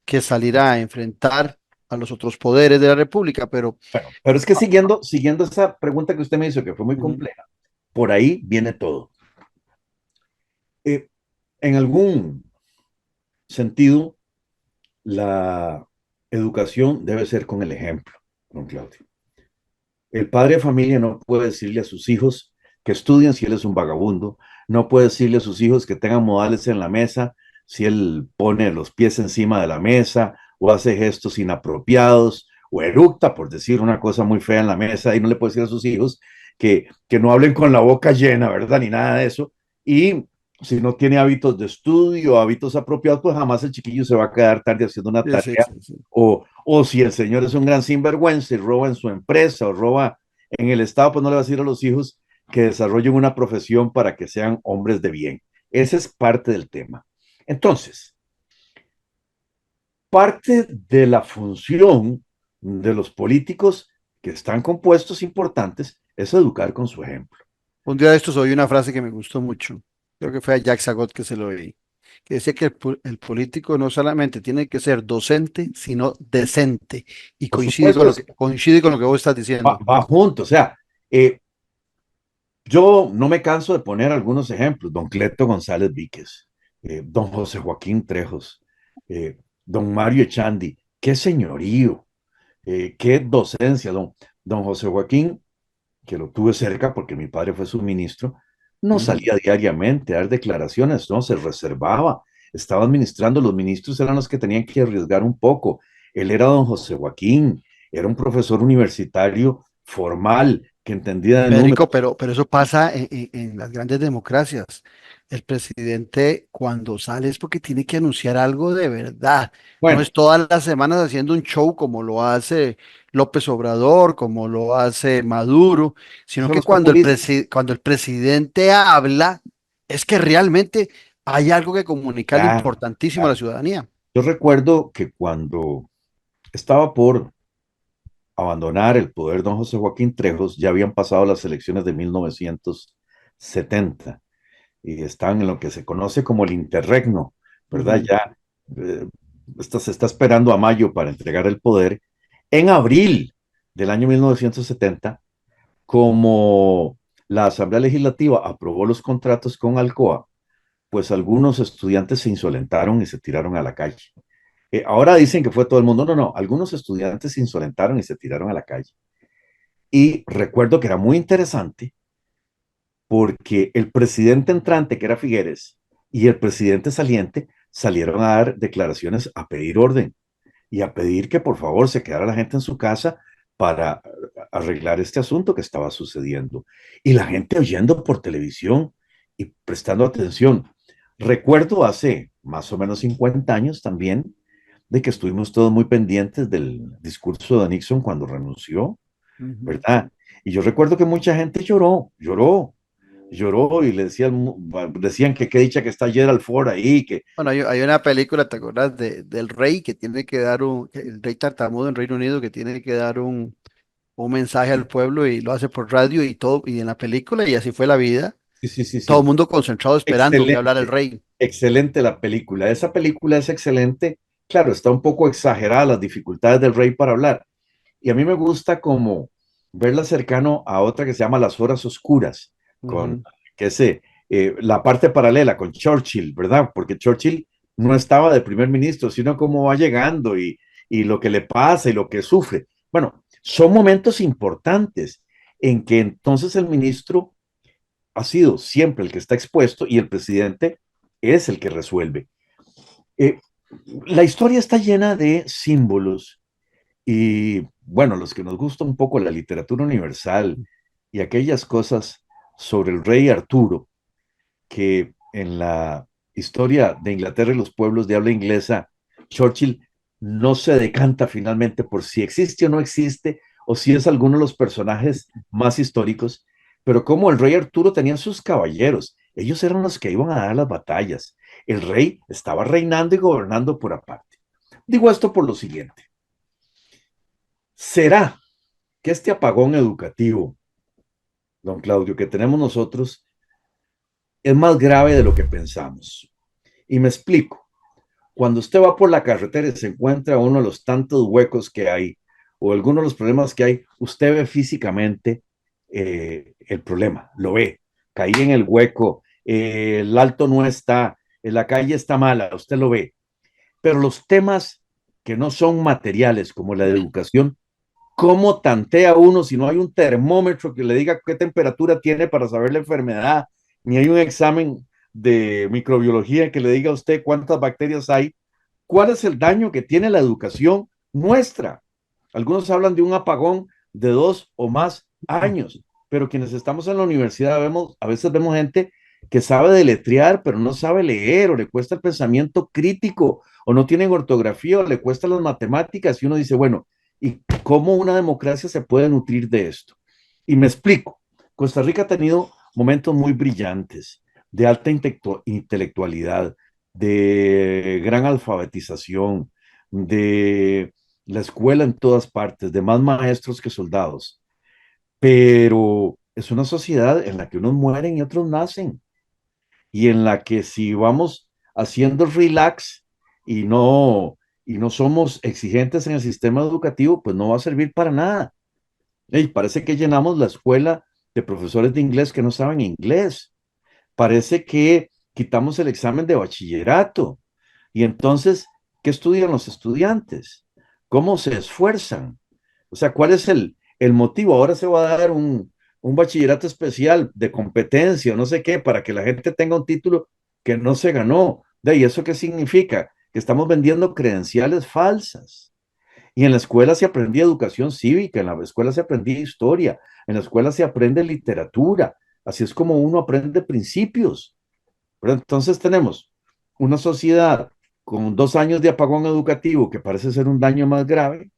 que salir a enfrentar a los otros poderes de la República. Pero Bueno, pero es que siguiendo esa pregunta que usted me hizo, que fue muy ujú, compleja, por ahí viene todo. Eh, en algún sentido, la educación debe ser con el ejemplo, don Claudio. El padre de familia no puede decirle a sus hijos que estudien si él es un vagabundo, no puede decirle a sus hijos que tengan modales en la mesa si él pone los pies encima de la mesa o hace gestos inapropiados o eructa, por decir una cosa muy fea en la mesa, y no le puede decir a sus hijos que no hablen con la boca llena, ¿verdad? Ni nada de eso. Y si no tiene hábitos de estudio, hábitos apropiados, pues jamás el chiquillo se va a quedar tarde haciendo una sí, sí, tarea. sí, sí. O si el señor es un gran sinvergüenza y roba en su empresa o roba en el Estado, pues no le va a decir a los hijos que desarrollen una profesión para que sean hombres de bien. Ese es parte del tema. Entonces, parte de la función de los políticos que están con puestos importantes es educar con su ejemplo. Un día de estos oí una frase que me gustó mucho. Creo que fue a Jacques Sagot que se lo oí, que decía que el político no solamente tiene que ser docente, sino decente. Y Por supuesto, coincide con lo que vos estás diciendo. va junto. O sea, yo no me canso de poner algunos ejemplos. Don Cleto González Víquez, don José Joaquín Trejos, don Mario Echandi. Qué señorío, qué docencia. Don José Joaquín, que lo tuve cerca porque mi padre fue su ministro, no Ujú. salía diariamente a dar declaraciones, no, se reservaba. Estaba administrando, los ministros eran los que tenían que arriesgar un poco. Él era don José Joaquín, era un profesor universitario formal que entendía de números. Federico, pero eso pasa en las grandes democracias. El presidente cuando sale es porque tiene que anunciar algo de verdad. No Bueno, es todas las semanas haciendo un show como lo hace López Obrador, como lo hace Maduro, sino son que los populistas. cuando el presidente habla, es que realmente hay algo que comunicarle Claro, importantísimo a la claro. ciudadanía. Yo recuerdo que cuando estaba por abandonar el poder don José Joaquín Trejos, ya habían pasado las elecciones de 1970 y están en lo que se conoce como el interregno, ¿verdad? Ujú, Ya eh, se está esperando a mayo para entregar el poder. En abril del año 1970, como la Asamblea Legislativa aprobó los contratos con Alcoa, pues algunos estudiantes se insolentaron y se tiraron a la calle. Ahora dicen que fue todo el mundo. No, no, algunos estudiantes se insolentaron y se tiraron a la calle. Y recuerdo que era muy interesante porque el presidente entrante, que era Figueres, y el presidente saliente salieron a dar declaraciones a pedir orden y a pedir que por favor se quedara la gente en su casa para arreglar este asunto que estaba sucediendo. Y la gente oyendo por televisión y prestando atención. Recuerdo hace más o menos 50 años también de que estuvimos todos muy pendientes del discurso de Nixon cuando renunció, ujú. ¿verdad? Y yo recuerdo que mucha gente lloró y le decían que qué dicha que está Gerald Ford ahí, que Bueno, hay una película, ¿te acuerdas? Del rey que tiene que dar el rey tartamudo en Reino Unido que tiene que dar un mensaje al pueblo y lo hace por radio y todo, y en la película, y así fue la vida, sí, sí, sí, todo el sí, mundo concentrado esperando que hablara el excelente, rey. excelente la película. Esa película es excelente. Claro, está un poco exagerada las dificultades del rey para hablar. Y a mí me gusta como verla cercano a otra que se llama Las Horas Oscuras, con Ujú. que es la parte paralela con Churchill, ¿verdad? Porque Churchill no estaba de primer ministro, sino cómo va llegando y lo que le pasa y lo que sufre. Bueno, son momentos importantes en que entonces el ministro ha sido siempre el que está expuesto y el presidente es el que resuelve. Eh, la historia está llena de símbolos y bueno, los que nos gusta un poco la literatura universal y aquellas cosas sobre el rey Arturo, que en la historia de Inglaterra y los pueblos de habla inglesa, Churchill no se decanta finalmente por si existe o no existe, o si es alguno de los personajes más históricos, pero como el rey Arturo tenía sus caballeros, ellos eran los que iban a dar las batallas. El rey estaba reinando y gobernando por aparte. Digo esto por lo siguiente. ¿Será que este apagón educativo, don Claudio, que tenemos nosotros, es más grave de lo que pensamos? Y me explico. Cuando usted va por la carretera y se encuentra uno de los tantos huecos que hay o algunos de los problemas que hay, usted ve físicamente el problema, lo ve. Caí en el hueco, el alto no está, la calle está mala, usted lo ve. Pero los temas que no son materiales, como la de educación, ¿cómo tantea uno si no hay un termómetro que le diga qué temperatura tiene para saber la enfermedad? Ni hay un examen de microbiología que le diga a usted cuántas bacterias hay. ¿Cuál es el daño que tiene la educación nuestra? Algunos hablan de un apagón de 2 o más años, pero quienes estamos en la universidad a veces vemos gente que sabe deletrear, pero no sabe leer, o le cuesta el pensamiento crítico, o no tienen ortografía, o le cuesta las matemáticas, y uno dice, bueno, ¿y cómo una democracia se puede nutrir de esto? Y me explico. Costa Rica ha tenido momentos muy brillantes, de alta intelectualidad, de gran alfabetización, de la escuela en todas partes, de más maestros que soldados, pero es una sociedad en la que unos mueren y otros nacen, y en la que si vamos haciendo relax y no somos exigentes en el sistema educativo, pues no va a servir para nada. Y parece que llenamos la escuela de profesores de inglés que no saben inglés. Parece que quitamos el examen de bachillerato. Y entonces, ¿qué estudian los estudiantes? ¿Cómo se esfuerzan? O sea, ¿cuál es el motivo? Ahora se va a dar un bachillerato especial de competencia, no sé qué, para que la gente tenga un título que no se ganó. ¿Y eso qué significa? Que estamos vendiendo credenciales falsas. Y en la escuela se aprendía educación cívica, en la escuela se aprendía historia, en la escuela se aprende literatura. Así es como uno aprende principios. Pero entonces tenemos una sociedad con 2 años de apagón educativo que parece ser un daño más grave,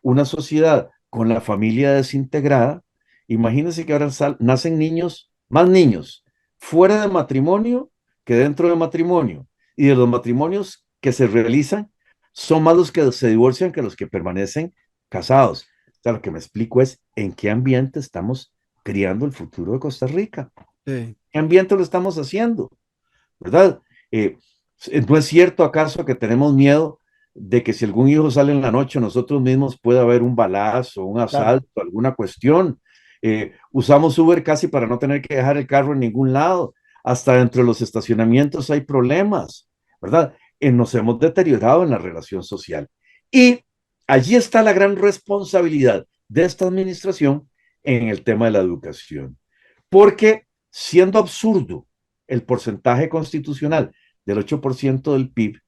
una sociedad con la familia desintegrada. Imagínense que ahora nacen niños, más niños, fuera de matrimonio que dentro de matrimonio. Y de los matrimonios que se realizan, son más los que se divorcian que los que permanecen casados. O sea, lo que me explico es en qué ambiente estamos criando el futuro de Costa Rica. Sí. ¿Qué ambiente lo estamos haciendo? ¿Verdad? ¿No es cierto acaso que tenemos miedo de que si algún hijo sale en la noche, nosotros mismos pueda haber un balazo, un asalto, claro, alguna cuestión? Usamos Uber casi para no tener que dejar el carro en ningún lado. Hasta dentro de los estacionamientos hay problemas, ¿verdad? Nos hemos deteriorado en la relación social. Y allí está la gran responsabilidad de esta administración en el tema de la educación. Porque siendo absurdo el porcentaje constitucional del 8% del PIB,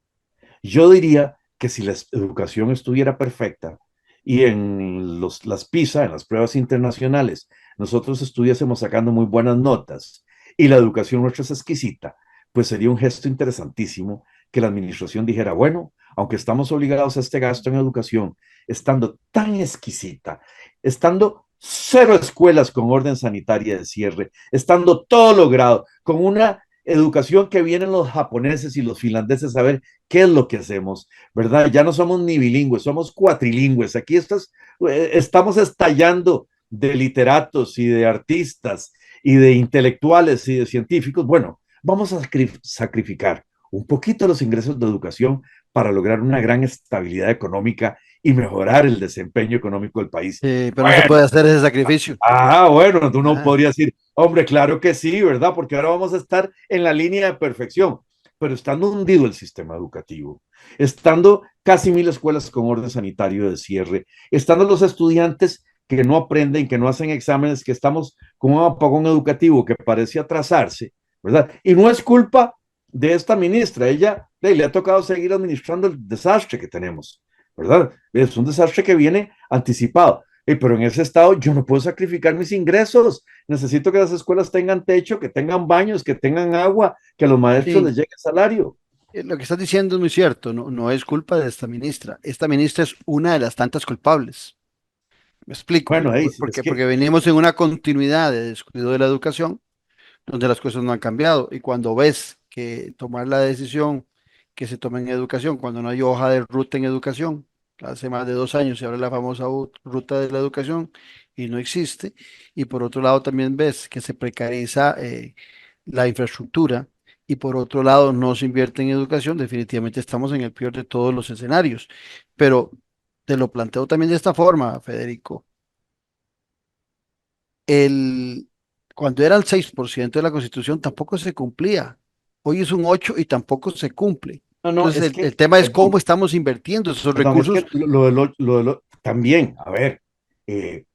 yo diría que si la educación estuviera perfecta y en las PISA, en las pruebas internacionales, nosotros estuviésemos sacando muy buenas notas y la educación nuestra es exquisita, pues sería un gesto interesantísimo que la administración dijera, bueno, aunque estamos obligados a este gasto en educación, estando tan exquisita, estando 0 escuelas con orden sanitaria de cierre, estando todo logrado, con una educación que vienen los japoneses y los finlandeses a ver qué es lo que hacemos, ¿verdad? Ya no somos ni bilingües, somos cuatrilingües. Aquí estamos estallando de literatos y de artistas y de intelectuales y de científicos. Bueno, vamos a sacrificar un poquito los ingresos de educación para lograr una gran estabilidad económica y mejorar el desempeño económico del país. Sí, pero bueno, no se puede hacer ese sacrificio. Bueno, uno podría decir, hombre, claro que sí, ¿verdad? Porque ahora vamos a estar en la línea de perfección, pero estando hundido el sistema educativo, estando casi 1000 escuelas con orden sanitario de cierre, estando los estudiantes que no aprenden, que no hacen exámenes, que estamos con un apagón educativo que parece atrasarse, ¿verdad? Y no es culpa de esta ministra, ella le ha tocado seguir administrando el desastre que tenemos, ¿verdad? Es un desastre que viene anticipado, Pero en ese estado yo no puedo sacrificar mis ingresos. Necesito que las escuelas tengan techo, que tengan baños, que tengan agua, que a los maestros Sí, les llegue salario. lo que estás diciendo es muy cierto, no, no es culpa de esta ministra. Esta ministra es una de las tantas culpables. Me explico, Bueno, ahí es porque que, venimos en una continuidad de descuido de la educación donde las cosas no han cambiado. Y cuando ves que tomar la decisión que se toma en educación, cuando no hay hoja de ruta en educación, hace más de 2 años se abre la famosa ruta de la educación y no existe. Y por otro lado también ves que se precariza la infraestructura y por otro lado no se invierte en educación, definitivamente estamos en el peor de todos los escenarios. Pero te lo planteo también de esta forma, Federico. el, Cuando era el 6% de la Constitución tampoco se cumplía. Hoy es un 8 y tampoco se cumple. no, no, Entonces, es el que, tema es cómo perdón, estamos invirtiendo esos perdón, es que recursos. también, a ver, eh,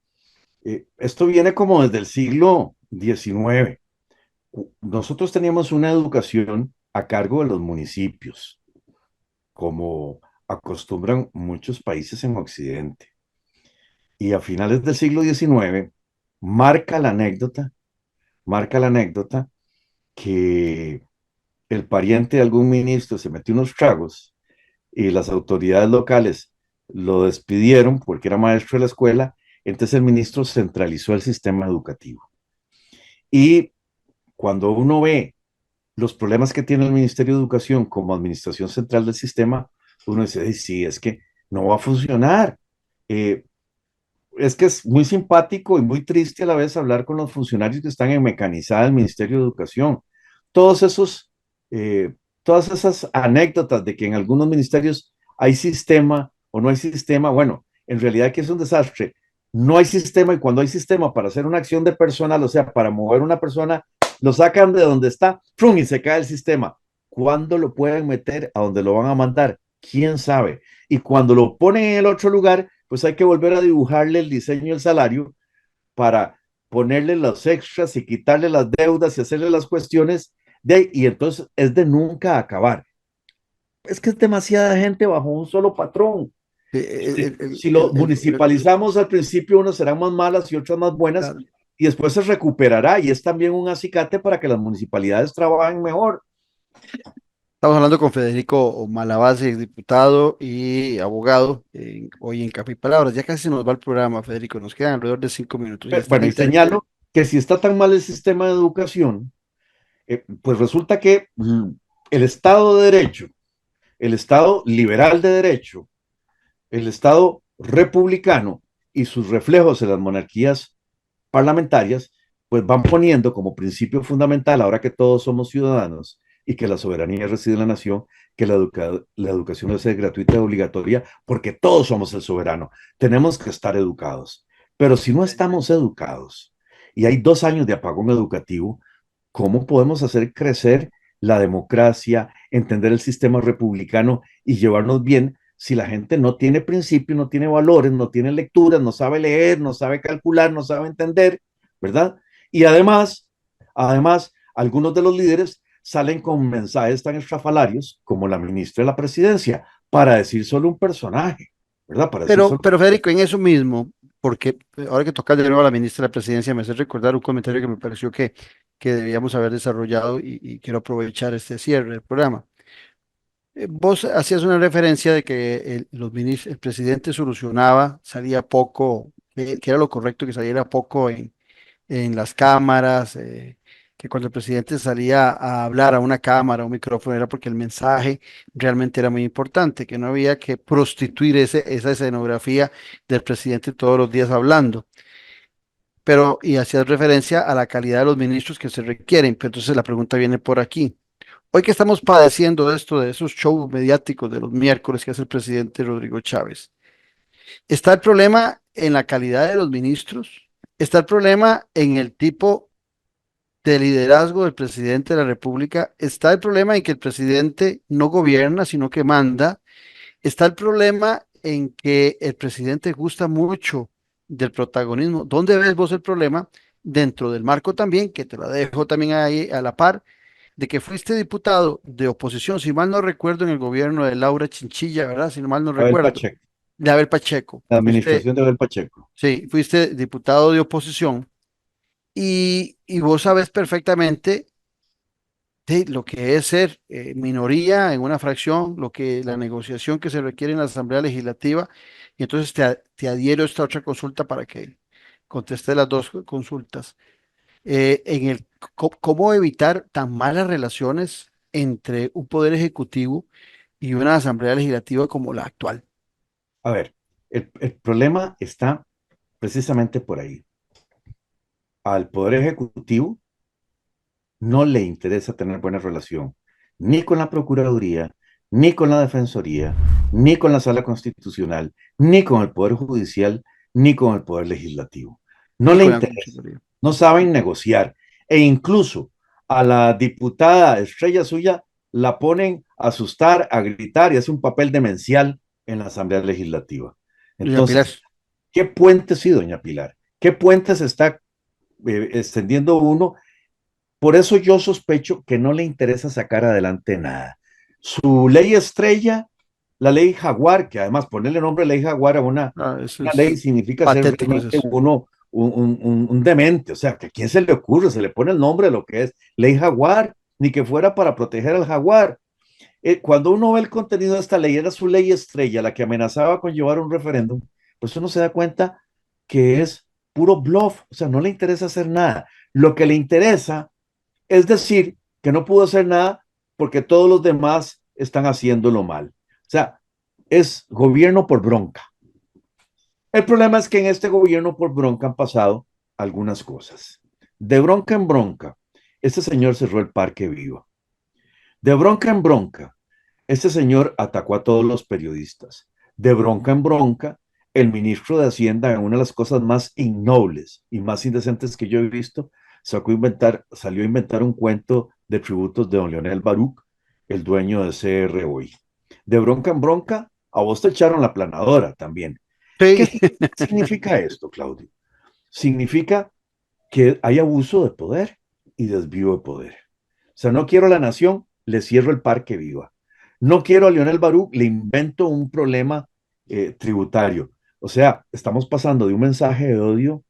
esto viene como desde el siglo XIX. Nosotros teníamos una educación a cargo de los municipios, como acostumbran muchos países en Occidente. Y a finales del siglo XIX marca la anécdota, marca la anécdota que el pariente de algún ministro se metió unos tragos y las autoridades locales lo despidieron porque era maestro de la escuela, entonces el ministro centralizó el sistema educativo. Y cuando uno ve los problemas que tiene el Ministerio de Educación como administración central del sistema, uno dice, sí, es que no va a funcionar. Eh, es que es muy simpático y muy triste a la vez hablar con los funcionarios que están en mecanizada del Ministerio de Educación. Todos esos, todas esas anécdotas de que en algunos ministerios hay sistema o no hay sistema, bueno, en realidad aquí es un desastre. No hay sistema y cuando hay sistema para hacer una acción de personal, o sea, para mover una persona, lo sacan de donde está, ¡prum! Y se cae el sistema. ¿Cuándo lo pueden meter a donde lo van a mandar? ¿Quién sabe? Y cuando lo ponen en el otro lugar, pues hay que volver a dibujarle el diseño y el salario para ponerle los extras y quitarle las deudas y hacerle las cuestiones y entonces es de nunca acabar. Es que es demasiada gente bajo un solo patrón. Si lo municipalizamos al principio, unas serán más malas y otras más buenas, Claro. y después se recuperará, y es también un acicate para que las municipalidades trabajen mejor. Estamos hablando con Federico Malabase, diputado y abogado, hoy en Café y Palabras. Ya casi se nos va el programa, Federico. Nos quedan alrededor de 5 minutos. Ya está Bueno, la y señalo que si está tan mal el sistema de educación, pues resulta que el Estado de Derecho, el Estado liberal de derecho, el Estado republicano y sus reflejos en las monarquías parlamentarias, pues van poniendo como principio fundamental, ahora que todos somos ciudadanos y que la soberanía reside en la nación, que la educación debe ser gratuita y obligatoria, porque todos somos el soberano. Tenemos que estar educados. Pero si no estamos educados y hay 2 años de apagón educativo, ¿cómo podemos hacer crecer la democracia, entender el sistema republicano y llevarnos bien si la gente no tiene principios, no tiene valores, no tiene lecturas, no sabe leer, no sabe calcular, no sabe entender, ¿verdad? Y además, algunos de los líderes salen con mensajes tan estrafalarios como la ministra de la presidencia para decir solo un personaje, ¿verdad? Para decir solo... Pero Federico, en eso mismo, porque ahora que toca de nuevo a la ministra de la Presidencia, me hace recordar un comentario que me pareció que debíamos haber desarrollado y quiero aprovechar este cierre del programa. Vos hacías una referencia de que el presidente solucionaba, salía poco, que era lo correcto que saliera poco en las cámaras, que cuando el presidente salía a hablar a una cámara, a un micrófono, era porque el mensaje realmente era muy importante, que no había que prostituir esa escenografía del presidente todos los días hablando. Pero, y hacías referencia a la calidad de los ministros que se requieren, pero entonces la pregunta viene por aquí. Hoy que estamos padeciendo esto de esos shows mediáticos de los miércoles que hace el presidente Rodrigo Chávez, ¿está el problema en la calidad de los ministros? ¿Está el problema en el tipo de liderazgo del presidente de la República? ¿Está el problema en que el presidente no gobierna, sino que manda? ¿Está el problema en que el presidente gusta mucho del protagonismo? ¿Dónde ves vos el problema? Dentro del marco también, que te la dejo también ahí a la par, de que fuiste diputado de oposición, si mal no recuerdo, en el gobierno de Laura Chinchilla, ¿verdad? Si mal no Abel recuerdo. Pacheco. de Abel Pacheco. La Fuiste, administración de Abel Pacheco. sí, fuiste diputado de oposición y vos sabes perfectamente de lo que es ser minoría en una fracción, lo que la negociación que se requiere en la Asamblea Legislativa, y entonces te adhiero a esta otra consulta para que conteste las dos consultas. En el cómo evitar tan malas relaciones entre un poder ejecutivo y una Asamblea Legislativa como la actual. A ver, el problema está precisamente por ahí. Al Poder Ejecutivo no le interesa tener buena relación ni con la Procuraduría, ni con la Defensoría, ni con la Sala Constitucional, ni con el Poder Judicial, ni con el Poder Legislativo. No Y le con la interesa, Contraloría. no saben negociar. E incluso a la diputada estrella suya la ponen a asustar, a gritar y hace un papel demencial en la Asamblea Legislativa. Doña Pilar. Entonces, ¿qué puentes, sí, doña Pilar? ¿Qué puentes está extendiendo uno? Por eso yo sospecho que no le interesa sacar adelante nada. Su ley estrella, la ley Jaguar, que además ponerle nombre ley Jaguar a Eso una ley es significa ser patético, es realmente eso. uno un demente. O sea, que a quién se le ocurre, se le pone el nombre de lo que es ley Jaguar, ni que fuera para proteger al jaguar. Cuando uno ve el contenido de esta ley, era su ley estrella, la que amenazaba con llevar un referéndum, pues uno se da cuenta que es puro bluff, o sea, no le interesa hacer nada. Lo que le interesa es decir que no pudo hacer nada porque todos los demás están haciéndolo mal. O sea, es gobierno por bronca. El problema es que en este gobierno por bronca han pasado algunas cosas. De bronca en bronca, este señor cerró el Parque Viva. De bronca en bronca, este señor atacó a todos los periodistas. De bronca en bronca, el ministro de Hacienda, en una de las cosas más innobles y más indecentes que yo he visto, salió a inventar un cuento de tributos de don Leonel Baruch, el dueño de CR Hoy. De bronca en bronca, a vos te echaron la planadora también. ¿Qué Sí, significa esto, Claudio? Significa que hay abuso de poder y desvío de poder. O sea, no quiero a la nación, le cierro el Parque Viva. No quiero a Leonel Baruch, le invento un problema tributario. O sea, estamos pasando de un mensaje de odio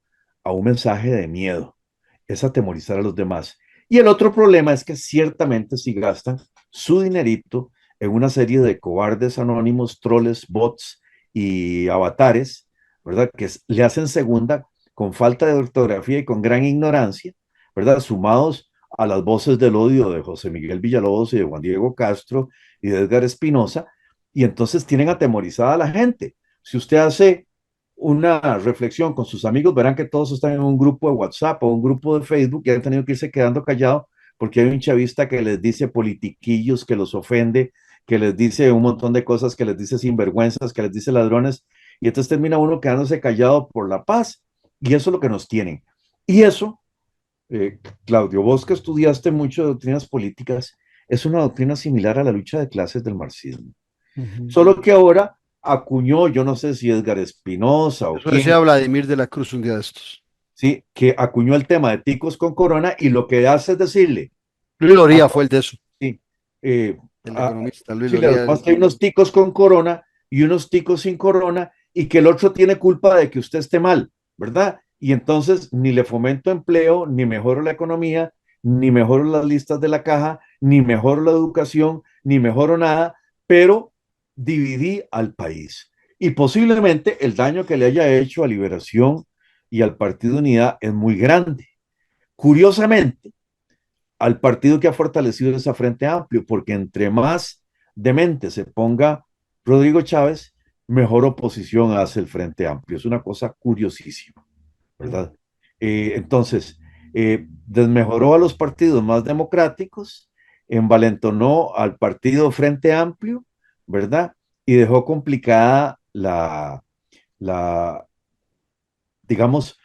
a un mensaje de miedo. Es atemorizar a los demás. Y el otro problema es que ciertamente si gastan su dinerito en una serie de cobardes anónimos, troles, bots y avatares, ¿verdad? Que le hacen segunda con falta de ortografía y con gran ignorancia, ¿verdad? Sumados a las voces del odio de José Miguel Villalobos y de Juan Diego Castro y de Edgar Espinosa, y entonces tienen atemorizada a la gente. Si usted hace una reflexión con sus amigos, verán que todos están en un grupo de WhatsApp o un grupo de Facebook y han tenido que irse quedando callados porque hay un chavista que les dice politiquillos, que los ofende, que les dice un montón de cosas, que les dice sinvergüenzas, que les dice ladrones, y entonces termina uno quedándose callado por la paz, y eso es lo que nos tienen. Y eso, Claudio, vos que estudiaste mucho de doctrinas políticas, es una doctrina similar a la lucha de clases del marxismo. Solo que ahora acuñó, yo no sé si Edgar Espinosa o eso quién, decía Vladimir de la Cruz un día de estos. ¿sí? Que acuñó el tema de ticos con corona y lo que hace es decirle, Luis a, Loría fue el de eso, sí, el economista Luis sí, lo Loría. que pasa es que hay unos ticos con corona y unos ticos sin corona y que el otro tiene culpa de que usted esté mal, ¿verdad? Y entonces ni le fomento empleo, ni mejoro la economía, ni mejoro las listas de la caja, ni mejoro la educación, ni mejoro nada, pero dividí al país. Y posiblemente el daño que le haya hecho a Liberación y al Partido Unidad es muy grande. Curiosamente, al partido que ha fortalecido esa Frente Amplio, porque entre más demente se ponga Rodrigo Chávez, mejor oposición hace el Frente Amplio. Es una cosa curiosísima, ¿verdad? Entonces, desmejoró a los partidos más democráticos, envalentonó al partido Frente Amplio, ¿verdad? Y dejó complicada la digamos,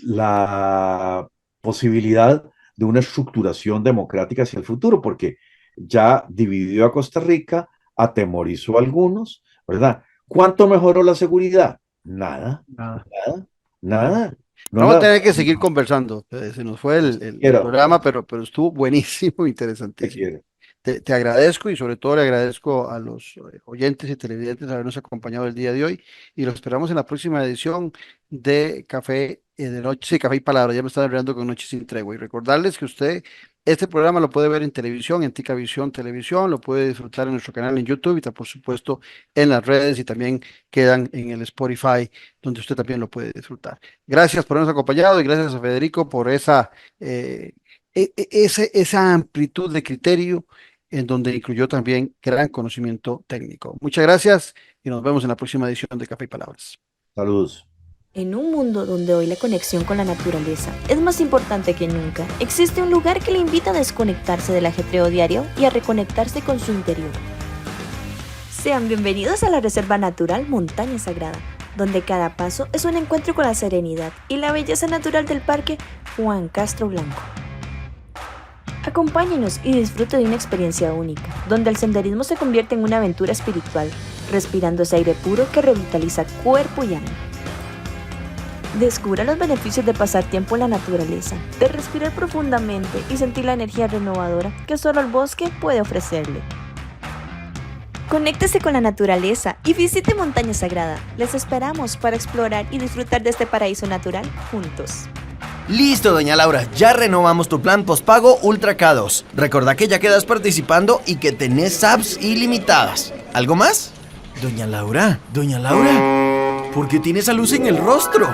la posibilidad de una estructuración democrática hacia el futuro, porque ya dividió a Costa Rica, atemorizó a algunos, ¿verdad? ¿Cuánto mejoró la seguridad? Nada, Nada, nada, nada. nada. No Vamos a la, tener que seguir conversando. Se nos fue el quiera, programa, pero estuvo buenísimo, te interesantísimo. quiere. te agradezco y sobre todo le agradezco a los oyentes y televidentes habernos acompañado el día de hoy y los esperamos en la próxima edición de Café de Noche, sí, Café y Palabra. Ya me están hablando con Noche sin Tregua y recordarles que usted este programa lo puede ver en televisión, en Ticavisión Televisión, lo puede disfrutar en nuestro canal en YouTube y por supuesto en las redes y también quedan en el Spotify donde usted también lo puede disfrutar. Gracias por habernos acompañado y gracias a Federico por esa amplitud de criterio en donde incluyó también gran conocimiento técnico. Muchas gracias y nos vemos en la próxima edición de Café y Palabras. Saludos. En un mundo donde hoy la conexión con la naturaleza es más importante que nunca, existe un lugar que le invita a desconectarse del ajetreo diario y a reconectarse con su interior. Sean bienvenidos a la Reserva Natural Montaña Sagrada, donde cada paso es un encuentro con la serenidad y la belleza natural del Parque Juan Castro Blanco. Acompáñenos y disfrute de una experiencia única, donde el senderismo se convierte en una aventura espiritual, respirando ese aire puro que revitaliza cuerpo y alma. Descubra los beneficios de pasar tiempo en la naturaleza, de respirar profundamente y sentir la energía renovadora que solo el bosque puede ofrecerle. Conéctese con la naturaleza y visite Montaña Sagrada. Les esperamos para explorar y disfrutar de este paraíso natural juntos. Listo, doña Laura, ya renovamos tu plan postpago Ultra K2. Recordá que ya quedas participando y que tenés apps ilimitadas. ¿Algo más? Doña Laura, ¿por qué tiene esa luz en el rostro?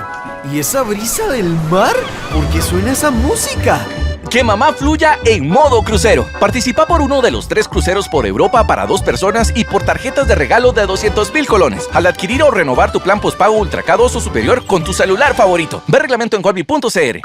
¿Y esa brisa del mar? ¿Por qué suena esa música? Que mamá fluya en modo crucero. Participa por uno de los 3 cruceros por Europa para 2 personas y por tarjetas de regalo de 200,000 colones al adquirir o renovar tu plan postpago Ultra K2 o superior con tu celular favorito. Ve reglamento en colby.cr.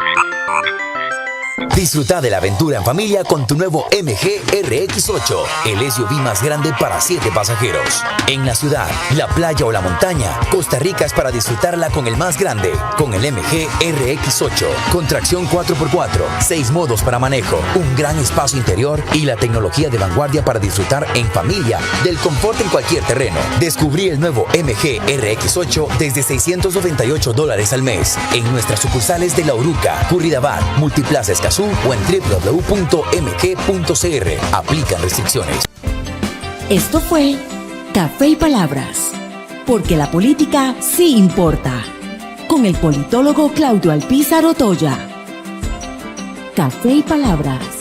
Disfruta de la aventura en familia con tu nuevo MG RX8, el SUV más grande para 7 pasajeros. En la ciudad, la playa o la montaña, Costa Rica es para disfrutarla con el más grande, con el MG RX8, con tracción 4x4, 6 modos para manejo, un gran espacio interior y la tecnología de vanguardia para disfrutar en familia del confort en cualquier terreno. Descubrí el nuevo MG RX8 desde $698 al mes en nuestras sucursales de La Uruca, Curridabat, Multiplaza Escazú o en www.mg.cr. Aplican restricciones. Esto fue Café y Palabras, porque la política sí importa, con el politólogo Claudio Alpizar Otoya. Café y Palabras.